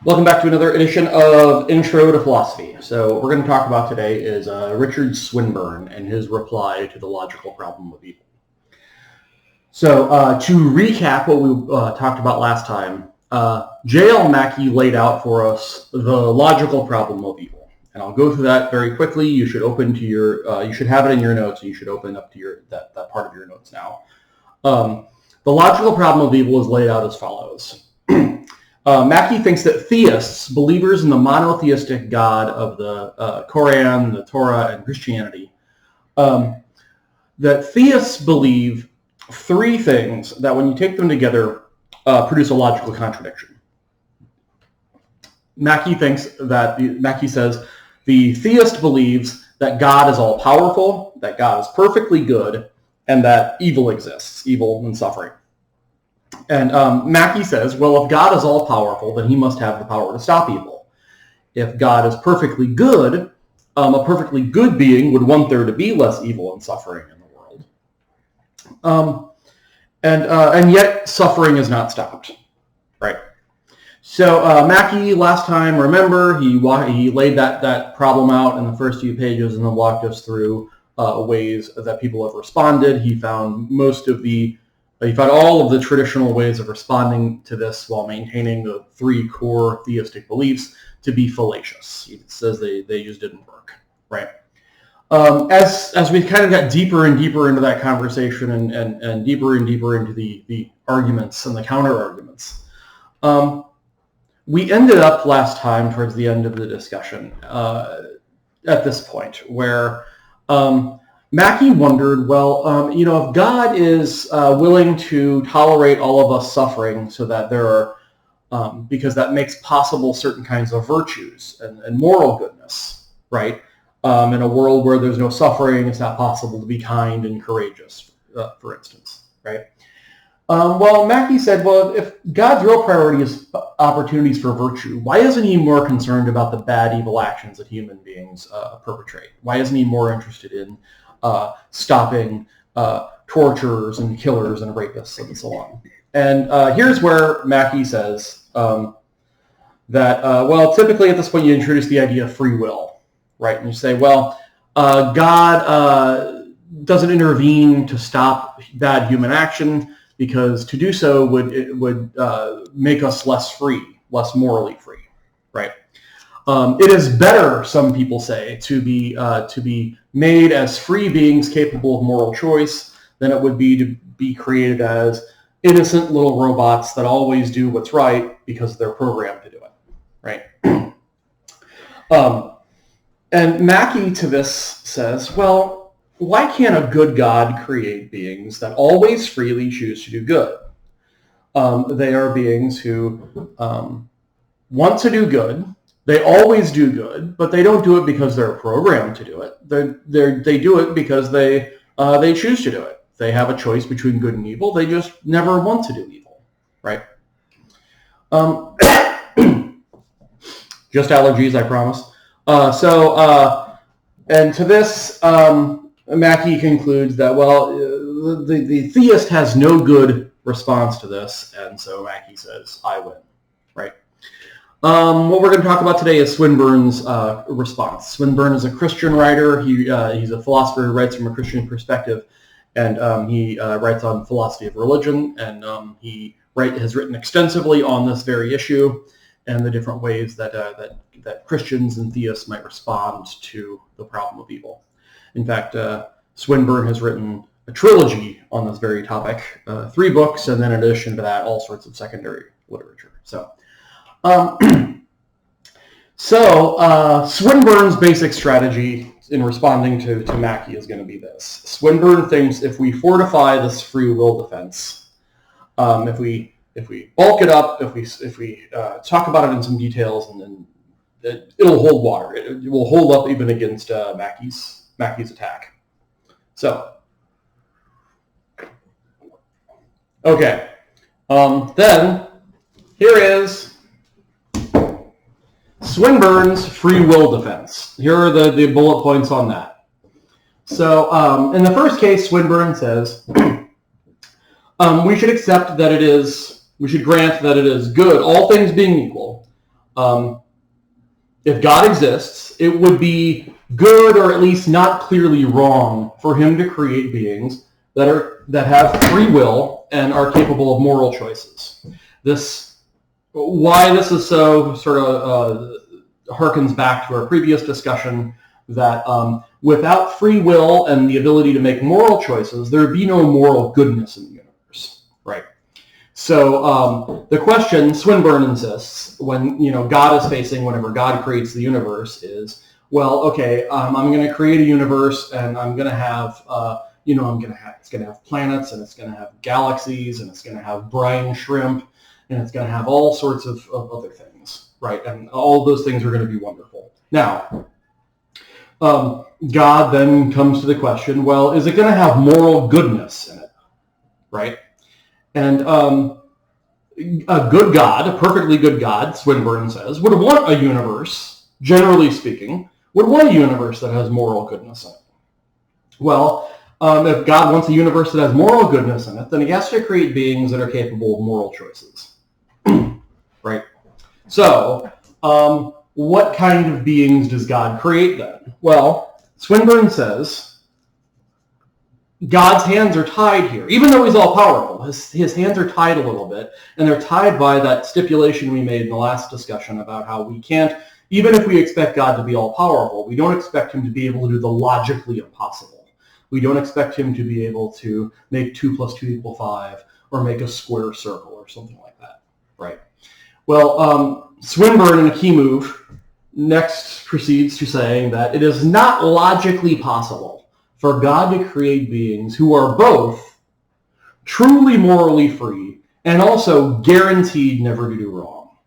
Welcome back to another edition of Intro to Philosophy. So what we're going to talk about today is Richard Swinburne and his reply to the logical problem of evil. So to recap what we talked about last time, J.L. Mackie laid out for us the logical problem of evil. And I'll go through that very quickly. You should open to your, you should have it in your notes, and you should open up to that part of your notes now. The logical problem of evil is laid out as follows. Mackie thinks that theists, believers in the monotheistic God of the Quran, the Torah, and Christianity, that theists believe three things that when you take them together produce a logical contradiction. Mackie says the theist believes that God is all-powerful, that God is perfectly good, and that evil exists, evil and suffering. And Mackie says, well, if God is all-powerful, then he must have the power to stop evil. If God is perfectly good, a perfectly good being would want there to be less evil and suffering in the world. And yet suffering is not stopped, right? So Mackie, last time, remember, he laid that problem out in the first few pages and then walked us through ways that people have responded. He found all of the traditional ways of responding to this while maintaining the three core theistic beliefs to be fallacious. He says they just didn't work, right? As we kind of got deeper and deeper into that conversation and deeper into the arguments and the counter arguments, we ended up last time towards the end of the discussion at this point where Mackie wondered, well, if God is willing to tolerate all of us suffering so that there are, because that makes possible certain kinds of virtues and moral goodness, right? In a world where there's no suffering, it's not possible to be kind and courageous, for instance, right? Well, Mackie said, well, if God's real priority is opportunities for virtue, why isn't he more concerned about the bad, evil actions that human beings perpetrate? Why isn't he more interested in stopping torturers and killers and rapists and so on? And here's where Mackie says that, typically at this point you introduce the idea of free will, right? And you say, well, God doesn't intervene to stop bad human action because to do so would make us less free, less morally free, right? It is better, some people say, to be made as free beings capable of moral choice than it would be to be created as innocent little robots that always do what's right because they're programmed to do it, right? And Mackie to this says, well, why can't a good God create beings that always freely choose to do good? They are beings who want to do good. They always do good, but they don't do it because they're programmed to do it. They do it because they choose to do it. They have a choice between good and evil. They just never want to do evil, right? Just allergies, I promise. And to this, Mackie concludes that, well, the theist has no good response to this, and so Mackie says, I win, right? What we're going to talk about today is Swinburne's response. Swinburne is a Christian writer. He's a philosopher who writes from a Christian perspective, and he writes on philosophy of religion, and he has written extensively on this very issue and the different ways that Christians and theists might respond to the problem of evil. In fact, Swinburne has written a trilogy on this very topic, 3 books, and then in addition to that, all sorts of secondary literature. Swinburne's basic strategy in responding to Mackie is going to be this. Swinburne thinks if we fortify this free will defense, if we bulk it up, if we talk about it in some details, and then it'll hold water. It will hold up even against Mackie's attack. So, okay. Then here is Swinburne's free will defense. Here are the bullet points on that. So in the first case, Swinburne says, we should grant that it is good, all things being equal, If God exists, it would be good, or at least not clearly wrong, for him to create beings that have free will and are capable of moral choices. Why this is so sort of harkens back to our previous discussion that without free will and the ability to make moral choices, there would be no moral goodness in the universe, right? So the question Swinburne insists when God is facing whenever God creates the universe is, well, okay, I'm going to create a universe and I'm going to have it's going to have planets and it's going to have galaxies and it's going to have brine shrimp and it's going to have all sorts of other things, right? And all of those things are going to be wonderful. Now, God then comes to the question, well, is it going to have moral goodness in it, right? And a good God, a perfectly good God, Swinburne says, would want a universe, generally speaking, would want a universe that has moral goodness in it. Well, if God wants a universe that has moral goodness in it, then he has to create beings that are capable of moral choices. Right? So, what kind of beings does God create then? Well, Swinburne says God's hands are tied here. Even though he's all-powerful, his hands are tied a little bit, and they're tied by that stipulation we made in the last discussion about how we can't, even if we expect God to be all-powerful, we don't expect him to be able to do the logically impossible. We don't expect him to be able to make 2 + 2 = 5 or make a square circle or something like that, right? Well, Swinburne, in a key move, next proceeds to saying that it is not logically possible for God to create beings who are both truly morally free and also guaranteed never to do wrong.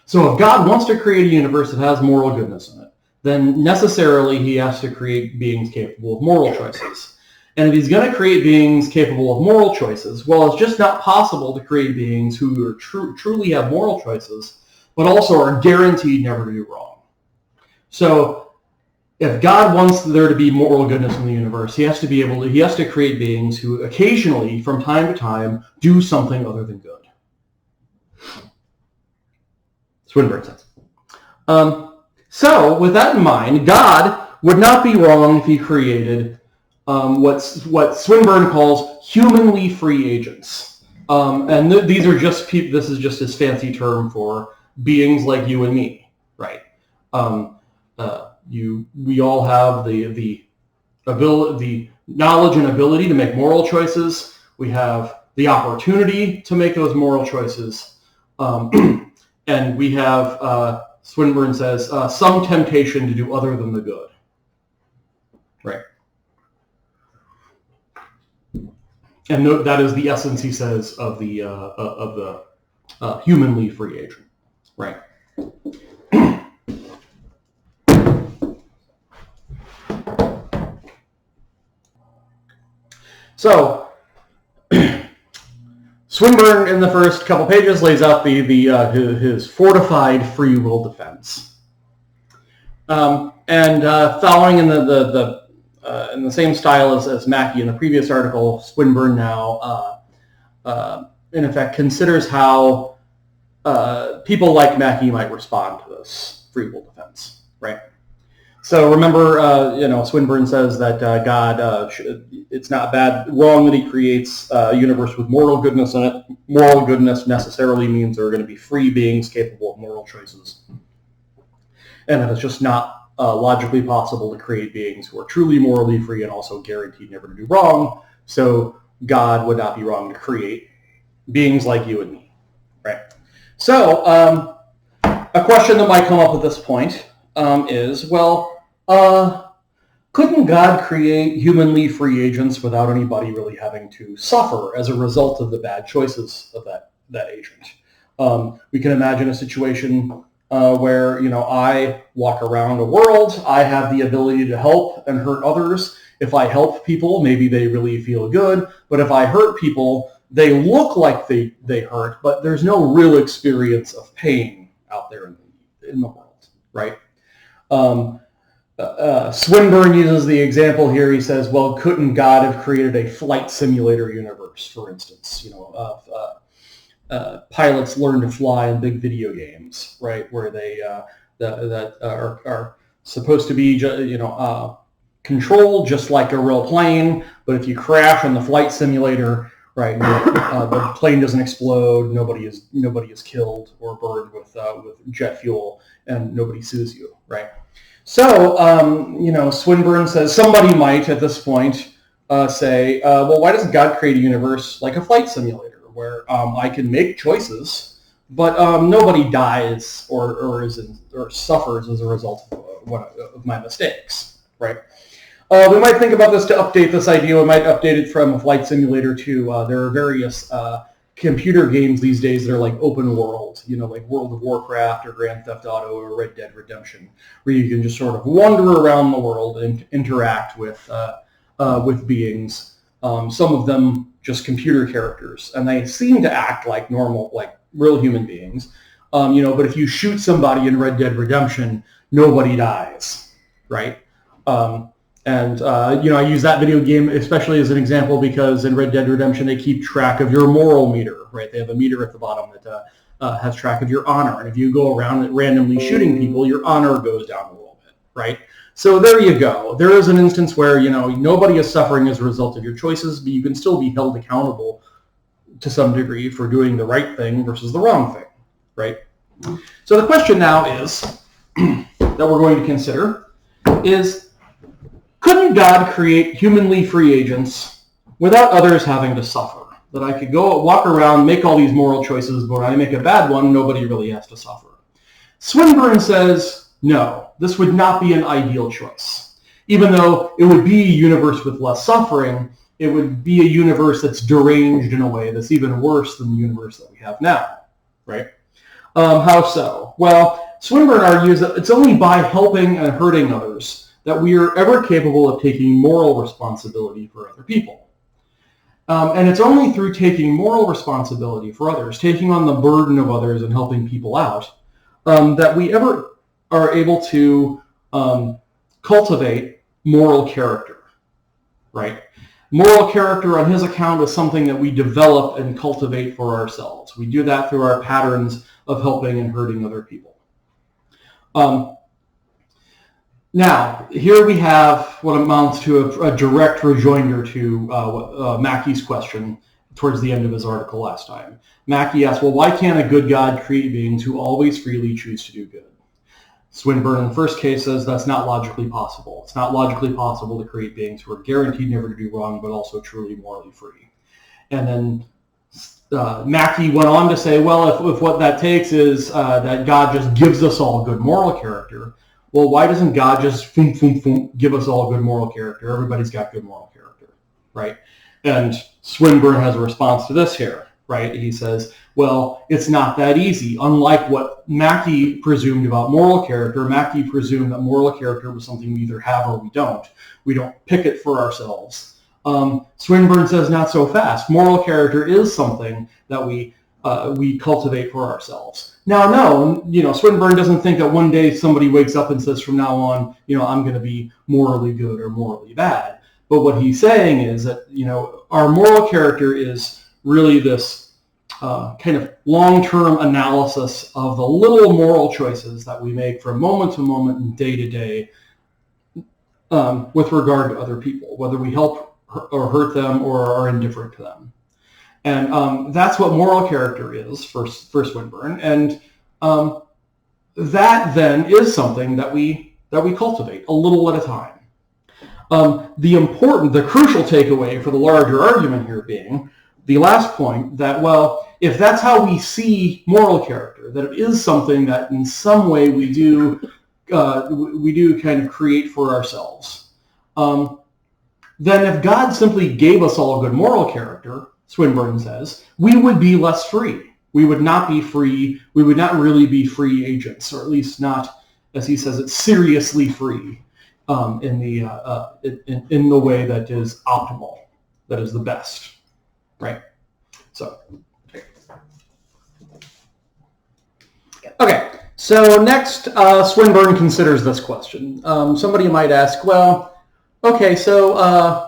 So if God wants to create a universe that has moral goodness in it, then necessarily he has to create beings capable of moral choices. And if he's going to create beings capable of moral choices, well, it's just not possible to create beings who are truly have moral choices, but also are guaranteed never to do wrong. So if God wants there to be moral goodness in the universe, he has to create beings who occasionally, from time to time, do something other than good. Swinburne says. So, with that in mind, God would not be wrong if he created what Swinburne calls humanly free agents. And these are just this is just his fancy term for beings like you and me, right? We all have the knowledge and ability to make moral choices. We have the opportunity to make those moral choices, and we have, Swinburne says, some temptation to do other than the good. Right. And that is the essence, he says, of the humanly free agent. Right. So, Swinburne, in the first couple pages, lays out his fortified free will defense, and following in the same style as Mackey in the previous article, Swinburne now, in effect, considers how people like Mackey might respond to this free will defense, right? So remember, Swinburne says that God, it's not wrong that he creates a universe with moral goodness in it. Moral goodness necessarily means there are going to be free beings capable of moral choices. And that it's just not logically possible to create beings who are truly morally free and also guaranteed never to do wrong. So God would not be wrong to create beings like you and me, right? So a question that might come up at this point is, well, couldn't God create humanly free agents without anybody really having to suffer as a result of the bad choices of that agent? We can imagine a situation where, I walk around a world, I have the ability to help and hurt others. If I help people, maybe they really feel good, but if I hurt people, they look like they hurt, but there's no real experience of pain out there in the world, right? Swinburne uses the example here. He says, well, couldn't God have created a flight simulator universe, for instance, pilots learn to fly in big video games, right? Where they that are supposed to be, controlled just like a real plane, but if you crash in the flight simulator, right, the plane doesn't explode, nobody is killed or burned with jet fuel, and nobody sues you, right? So, Swinburne says somebody might at this point say, well, why doesn't God create a universe like a flight simulator where I can make choices, but nobody dies or suffers as a result of my mistakes, right? We might think about this to update this idea. We might update it from a flight simulator to there are various computer games these days that are like open world, like World of Warcraft or Grand Theft Auto or Red Dead Redemption, where you can just sort of wander around the world and interact with beings. Some of them just computer characters, and they seem to act like normal, like real human beings. But if you shoot somebody in Red Dead Redemption, nobody dies, right? I use that video game especially as an example because in Red Dead Redemption, they keep track of your moral meter, right? They have a meter at the bottom that has track of your honor. And if you go around randomly shooting people, your honor goes down a little bit, right? So there you go. There is an instance where, nobody is suffering as a result of your choices, but you can still be held accountable to some degree for doing the right thing versus the wrong thing, right? So the question now is, that we're going to consider is, couldn't God create humanly free agents without others having to suffer? That I could go walk around, make all these moral choices, but when I make a bad one, nobody really has to suffer. Swinburne says, no, this would not be an ideal choice. Even though it would be a universe with less suffering, it would be a universe that's deranged in a way that's even worse than the universe that we have now, right? How so? Well, Swinburne argues that it's only by helping and hurting others that we are ever capable of taking moral responsibility for other people. And it's only through taking moral responsibility for others, taking on the burden of others and helping people out, that we ever are able to cultivate moral character, right? Moral character on his account is something that we develop and cultivate for ourselves. We do that through our patterns of helping and hurting other people. Now, here we have what amounts to a direct rejoinder to Mackey's question towards the end of his article last time. Mackey asked, well, why can't a good God create beings who always freely choose to do good? Swinburne in the first case says that's not logically possible. It's not logically possible to create beings who are guaranteed never to do wrong, but also truly morally free. And then Mackey went on to say, well, if what that takes is that God just gives us all good moral character, well, why doesn't God just give us all good moral character? Everybody's got good moral character, right? And Swinburne has a response to this here, right? He says, well, it's not that easy. Unlike what Mackey presumed about moral character, Mackey presumed that moral character was something we either have or we don't. We don't pick it for ourselves. Swinburne says not so fast. Moral character is something that we cultivate for ourselves. Now, no, Swinburne doesn't think that one day somebody wakes up and says from now on, I'm going to be morally good or morally bad. But what he's saying is that, our moral character is really this kind of long-term analysis of the little moral choices that we make from moment to moment and day to day with regard to other people, whether we help or hurt them or are indifferent to them. And that's what moral character is for Swinburne. And that then is something that we cultivate a little at a time. The crucial takeaway for the larger argument here being the last point that, well, if that's how we see moral character, that it is something that in some way we do kind of create for ourselves, then if God simply gave us all good moral character, Swinburne says, we would be less free. We would not be free. We would not really be free agents, or at least not, as he says, it's seriously free in the way that is optimal, that is the best, right? So, okay. So next, Swinburne considers this question. Somebody might ask, well, okay, so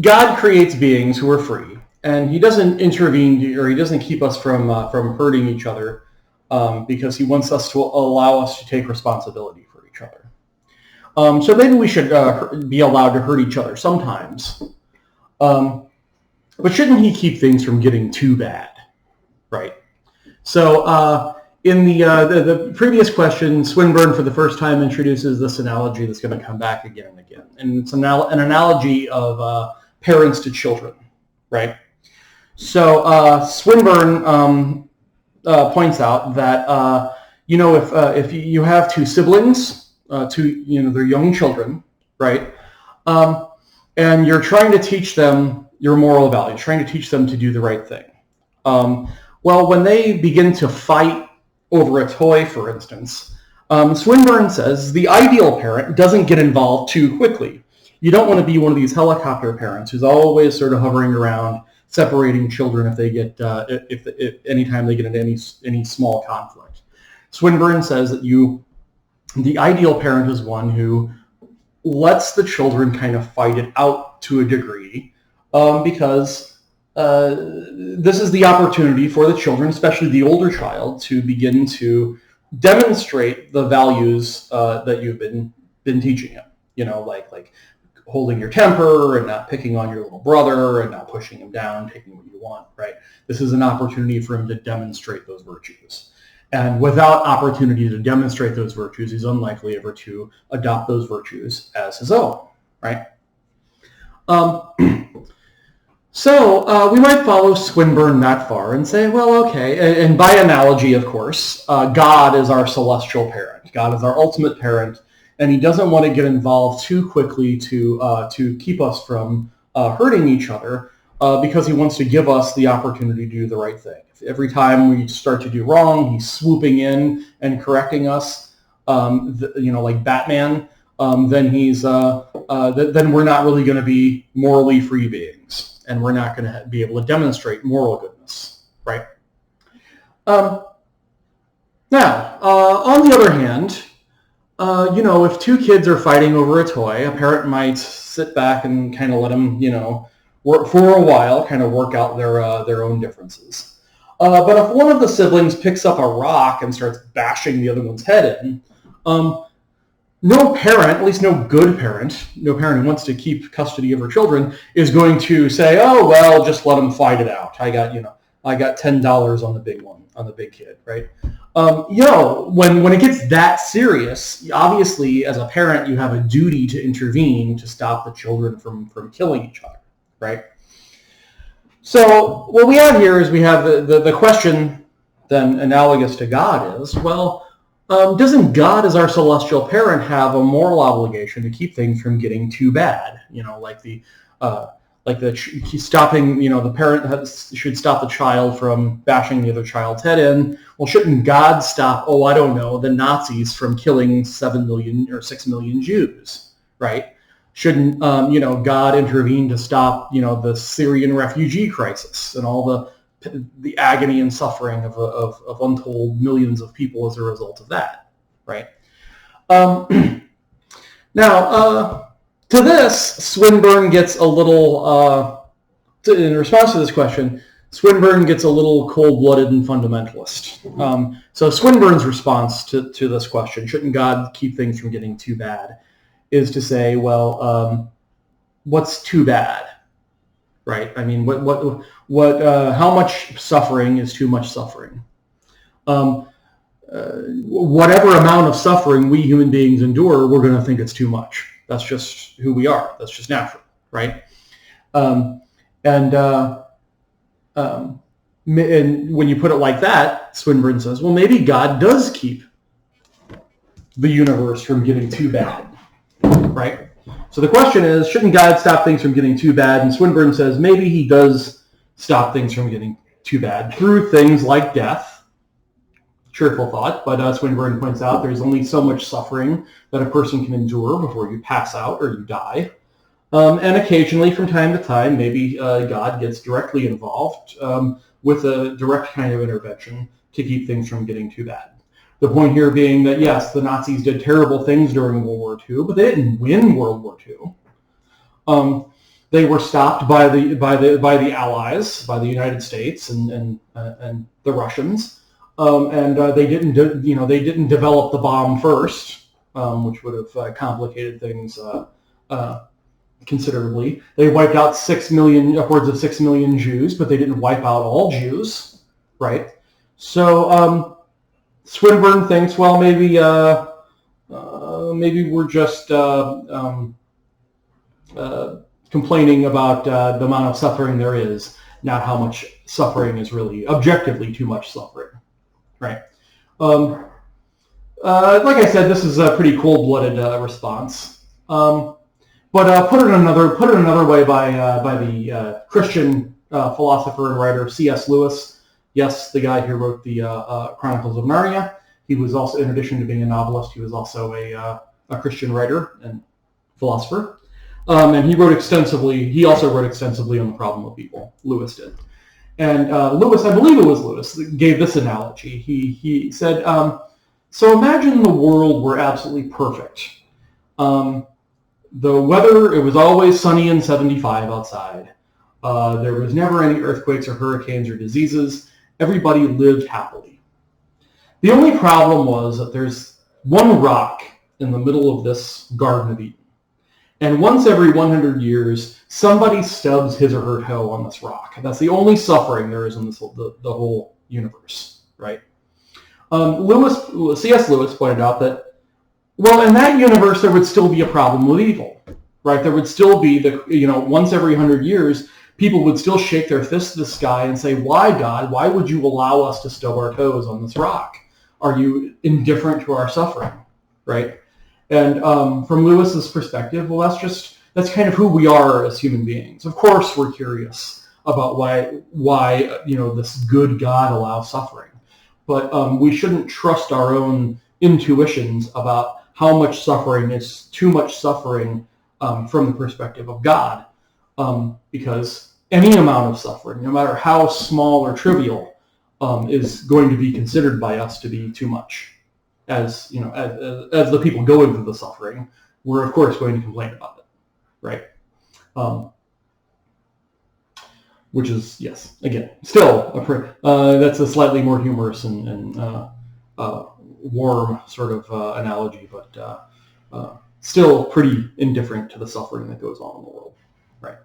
God creates beings who are free, and he doesn't intervene, or he doesn't keep us from hurting each other, because he wants us to allow us to take responsibility for each other. So maybe we should be allowed to hurt each other sometimes. But shouldn't he keep things from getting too bad, right? So in the previous question, Swinburne for the first time introduces this analogy that's going to come back again and again. And it's an analogy of parents to children, right? So Swinburne points out that, if you have two siblings, they're young children, right? And you're trying to teach them your moral values, trying to teach them to do the right thing. Well, when they begin to fight over a toy, for instance, Swinburne says the ideal parent doesn't get involved too quickly. You don't want to be one of these helicopter parents who's always sort of hovering around, separating children if they get, if anytime they get into any small conflict. Swinburne says that the ideal parent is one who lets the children kind of fight it out to a degree, because this is the opportunity for the children, especially the older child, to begin to demonstrate the values that you've been teaching him. Like holding your temper and not picking on your little brother and not pushing him down, taking what you want, right? This is an opportunity for him to demonstrate those virtues. And without opportunity to demonstrate those virtues, he's unlikely ever to adopt those virtues as his own, right? So we might follow Swinburne that far and say, well, okay, and by analogy, of course, God is our celestial parent. God is our ultimate parent, and he doesn't want to get involved too quickly to keep us from hurting each other, because he wants to give us the opportunity to do the right thing. If every time we start to do wrong, he's swooping in and correcting us, like Batman, then then we're not really going to be morally free beings. And we're not going to be able to demonstrate moral goodness, right? Now, on the other hand, if two kids are fighting over a toy, a parent might sit back and kind of let them, work for a while, kind of work out their own differences. But if one of the siblings picks up a rock and starts bashing the other one's head in, no parent, at least no good parent, no parent who wants to keep custody of her children, is going to say, oh, well, just let them fight it out. I got $10 on the big one, on the big kid, right? When it gets that serious, obviously, as a parent, you have a duty to intervene to stop the children from killing each other, right? So what we have here is we have the question, then analogous to God, is, well, doesn't God, as our celestial parent, have a moral obligation to keep things from getting too bad? Stopping, the parent should stop the child from bashing the other child's head in. Well, shouldn't God stop, the Nazis from killing 7 million or 6 million Jews, right? Shouldn't, God intervene to stop, the Syrian refugee crisis and all the agony and suffering of untold millions of people as a result of that, right? Now, to this, Swinburne gets a little, in response to this question, Swinburne gets a little cold-blooded and fundamentalist. So Swinburne's response to this question, shouldn't God keep things from getting too bad, is to say, well, what's too bad? Right? I mean, how much suffering is too much suffering? Whatever amount of suffering we human beings endure, we're going to think it's too much. That's just who we are. That's just natural, right? And when you put it like that, Swinburne says, well, maybe God does keep the universe from getting too bad, right? So the question is, shouldn't God stop things from getting too bad? And Swinburne says maybe he does stop things from getting too bad through things like death. Cheerful thought, but Swinburne points out there's only so much suffering that a person can endure before you pass out or you die. And occasionally, from time to time, maybe God gets directly involved with a direct kind of intervention to keep things from getting too bad. The point here being that, yes, the Nazis did terrible things during World War II, but they didn't win World War II. they were stopped by the Allies, by the United States and the Russians, and they didn't develop the bomb first, which would have complicated things considerably. They wiped out upwards of 6 million Jews, but they didn't wipe out all Jews, right? So Swinburne thinks, well, maybe we're just complaining about the amount of suffering there is, not how much suffering is really objectively too much suffering, right? Like I said, this is a pretty cold-blooded response. But put it another way by the Christian philosopher and writer C.S. Lewis. Yes, the guy who wrote the Chronicles of Narnia. He was also, in addition to being a novelist, he was also a Christian writer and philosopher. And he also wrote extensively on the problem of evil. Lewis did. And Lewis, I believe it was Lewis, gave this analogy. He said, so imagine the world were absolutely perfect. The weather, it was always sunny and 75 outside. There was never any earthquakes or hurricanes or diseases. Everybody lived happily. The only problem was that there's one rock in the middle of this Garden of Eden. And once every 100 years, somebody stubs his or her toe on this rock. That's the only suffering there is in the whole universe, right? C.S. Lewis pointed out that, well, in that universe, there would still be a problem with evil, right? There would still be once every 100 years, people would still shake their fists at the sky and say, why, God? Why would you allow us to stub our toes on this rock? Are you indifferent to our suffering, right? And from Lewis's perspective, well, that's kind of who we are as human beings. Of course, we're curious about why this good God allows suffering, but we shouldn't trust our own intuitions about how much suffering is too much suffering from the perspective of God, because any amount of suffering, no matter how small or trivial, is going to be considered by us to be too much. As the people going through the suffering, we're of course going to complain about it, right? Which is, yes, again, still that's a slightly more humorous and warm sort of analogy, but still pretty indifferent to the suffering that goes on in the world, right?